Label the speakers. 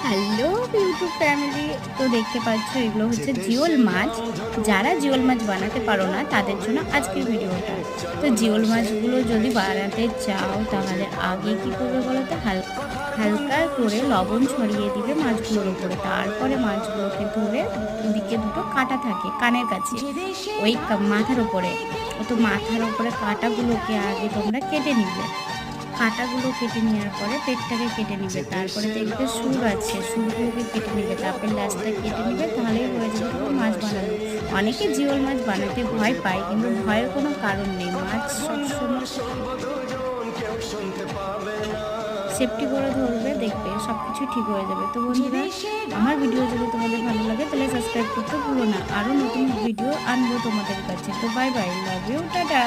Speaker 1: Hello YouTube family, তো দেখতে পাচ্ছ এগুলো হচ্ছে জিওল মাছ। যারা জিওল মাছ বানাতে পারো না তাদের জন্য আজকের ভিডিওটা। তো জিওল মাছগুলো যদি বানাতে চাও তাহলে আগে কি করবে বলো তো, হালকা করে লবণ ছড়িয়ে দিবে মাছগুলোর উপরে। তারপরে মাছগুলোকে ধরে ওদিকে দুটো কাটা থাকে কানের কাছে, ওই মাথার উপরে। তো মাথার উপরে কাটাগুলোকে আগে তোমরা কেটে নিবে। কাঁটাগুলো কেটে নেওয়ার পরে পেটটাকে কেটে নিবে, তারপরে দেখবে সুর আছে, সুরগুলোকে কেটে নিবে, তারপরে লাস্টটা কেটে নিবে, তাহলেই হয়ে যাবে তোমার মাছ বানানো। অনেকে জিওল মাছ বানাতে ভয় পায়, কিন্তু ভয়ের কোনো কারণ নেই। মাছ সবসময় সেফটি করে ধরবে, দেখবে সব কিছু ঠিক হয়ে যাবে। তো বন্ধুরা, আমার ভিডিও যদি তোমাদের ভালো লাগে তাহলে সাবস্ক্রাইব করতে ভুলো না। আরও নতুন ভিডিও আনবো তোমাদের কাছে। তো bye bye, love you, tata.